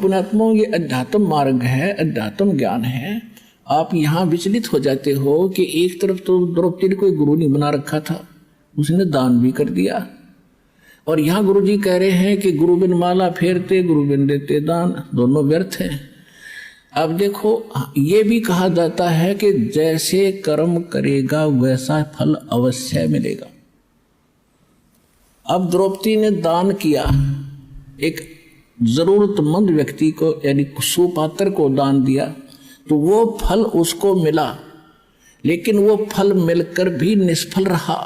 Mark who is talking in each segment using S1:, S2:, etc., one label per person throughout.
S1: पुण्यात्माओं, ये अध्यात्म मार्ग है, अध्यात्म ज्ञान है। आप यहाँ विचलित हो जाते हो कि एक तरफ तो द्रौपदी ने कोई गुरु नहीं बना रखा था, उसने दान भी कर दिया, और यहाँ गुरु जी कह रहे हैं कि गुरु बिन माला फेरते गुरु बिन देते दान, दोनों व्यर्थ हैं। अब देखो, ये भी कहा जाता है कि जैसे कर्म करेगा वैसा फल अवश्य मिलेगा। अब द्रौपदी ने दान किया, एक जरूरतमंद व्यक्ति को यानी सुपात्र को दान दिया, तो वो फल उसको मिला, लेकिन वो फल मिलकर भी निष्फल रहा,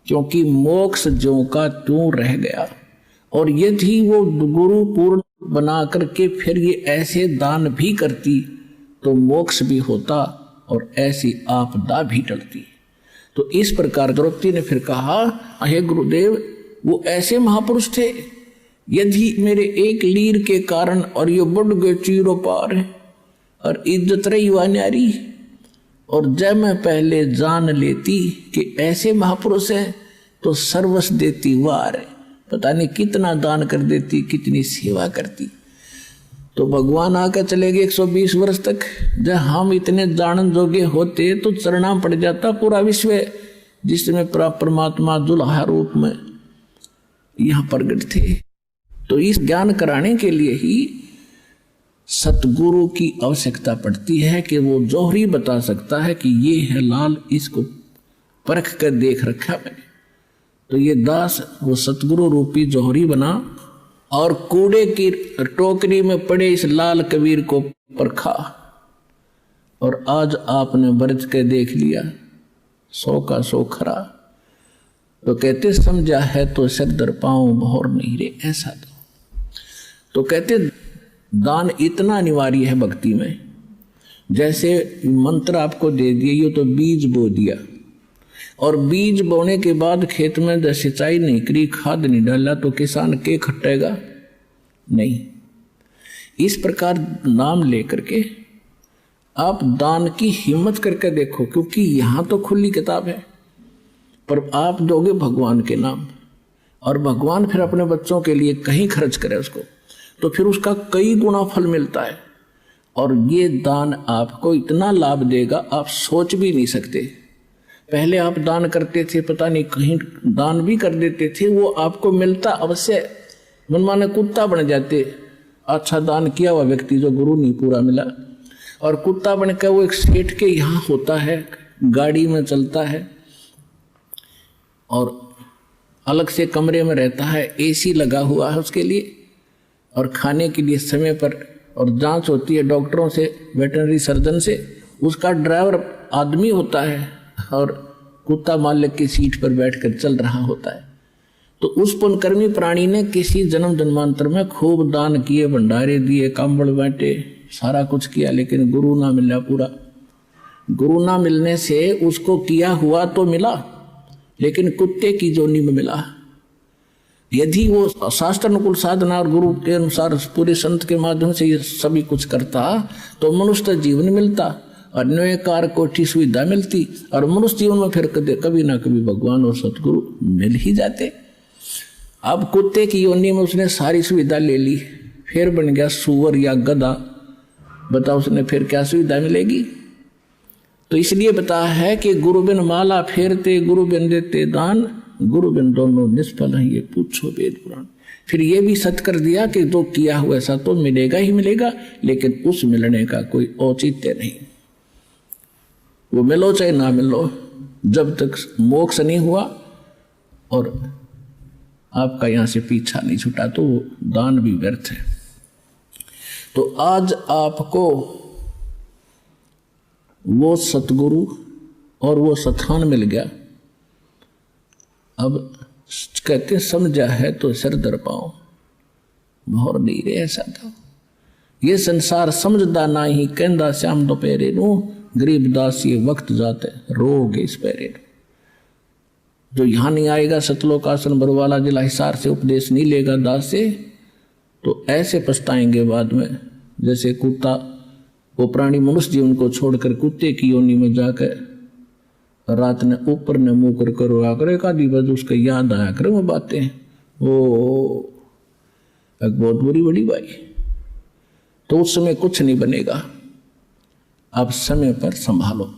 S1: क्योंकि मोक्ष ज्यों का त्यों रह गया। और यदि वो गुरु पूर्ण बना करके फिर ये ऐसे दान भी करती तो मोक्ष भी होता और ऐसी आपदा भी टलती। तो इस प्रकार द्रौपदी ने फिर कहा, हे गुरुदेव, वो ऐसे महापुरुष थे, यदि मेरे एक लीर के कारण और ये बढ़ गए चीरो पार और इज्जत रही वा न्यारी, और जब मैं पहले जान लेती कि ऐसे महापुरुष है तो सर्वस्व देती वार, पता नहीं कितना दान कर देती, कितनी सेवा करती। तो भगवान आकर चले गए 120 वर्ष तक। जब हम इतने जानन जोगे होते तो चरना पड़ जाता पूरा विश्व, जिसमें परमात्मा दुल्हा रूप में यहाँ प्रगट थे। तो इस ज्ञान कराने के लिए ही सतगुरु की आवश्यकता पड़ती है कि वो जौहरी बता सकता है कि ये है लाल, इसको परख कर देख रखा मैंने। तो ये दास वो सतगुरु रूपी जौहरी बना और कूड़े की टोकरी में पड़े इस लाल कबीर को परखा, और आज आपने बरत के देख लिया 100 का 100 खरा। तो कहते समझा है तो सिर दर पाऊं मोहर नहीं रे ऐसा। तो कहते दान इतना अनिवार्य है भक्ति में, जैसे मंत्र आपको दे दिए, ये तो बीज बो दिया, और बीज बोने के बाद खेत में जब सिंचाई नहीं करी, खाद नहीं डाला, तो किसान के खटेगा नहीं। इस प्रकार नाम लेकर के आप दान की हिम्मत करके देखो, क्योंकि यहाँ तो खुली किताब है, पर आप दोगे भगवान के नाम, और भगवान फिर अपने बच्चों के लिए कहीं खर्च करे उसको, तो फिर उसका कई गुना फल मिलता है। और ये दान आपको इतना लाभ देगा आप सोच भी नहीं सकते। पहले आप दान करते थे, पता नहीं कहीं दान भी कर देते थे, वो आपको मिलता अवश्य, मनमाने कुत्ता बन जाते। अच्छा दान किया हुआ व्यक्ति जो गुरु नहीं पूरा मिला, और कुत्ता बन कर वो एक सेठ के यहाँ होता है, गाड़ी में चलता है और अलग से कमरे में रहता है, एसी लगा हुआ है उसके लिए, और खाने के लिए समय पर, और जांच होती है डॉक्टरों से, वेटरनरी सर्जन से। उसका ड्राइवर आदमी होता है और कुत्ता मालिक की सीट पर बैठकर चल रहा होता है। तो उस पुण्यकर्मी प्राणी ने किसी जन्म जन्मांतर में खूब दान किए, भंडारे दिए, कंबल बांटे, सारा कुछ किया, लेकिन गुरु ना मिला पूरा। गुरु ना मिलने से उसको किया हुआ तो मिला, लेकिन कुत्ते की जोनी में मिला। यदि वो शास्त्र अनुकूल साधना और गुरु के अनुसार पूरे संत के माध्यम से ये सभी कुछ करता तो मनुष्य जीवन मिलता, अन्वयकार कोटि सुविधा मिलती, और मनुष्य जीवन में फिर कभी ना कभी भगवान और सतगुरु मिल ही जाते। अब कुत्ते की योनि में उसने सारी सुविधा ले ली, फिर बन गया सुअर या गधा, बताओ उसने फिर क्या सुविधा मिलेगी। तो इसलिए बताया है कि गुरु बिन माला फेरते गुरु बिन देते दान, गुरु बिन दोनों निष्फल हैं, ये पूछो वेद पुराण। फिर ये भी सत्य कर दिया कि जो किया हुआ ऐसा तो मिलेगा ही मिलेगा, लेकिन उस मिलने का कोई औचित्य नहीं। वो मिलो चाहे ना मिलो, जब तक मोक्ष नहीं हुआ और आपका यहाँ से पीछा नहीं छूटा तो वो दान भी व्यर्थ है। तो आज आपको वो सतगुरु और वो स्थान मिल गया। अब कहते समझा है तो सिर दर पाओ मोहर नहीं रे ऐसा था। ये संसार समझदा ना ही कहंदा श्याम दोपहरे नू, गरीब दास ये वक्त जाते रोग इस पैरे। जो यहाँ नहीं आएगा सतलोक आसन बरवाला जिला हिसार से उपदेश नहीं लेगा दास से, तो ऐसे पछताएंगे बाद में जैसे कुत्ता, वो प्राणी मनुष्य जीवन को छोड़कर कुत्ते की योनि में जाकर रात ने ऊपर ने मुंह कर रोया करे, का बज उसका याद आया करे वो बातें, वो एक बहुत बुरी बड़ी बाई। तो उस समय कुछ नहीं बनेगा। आप समय पर संभालो।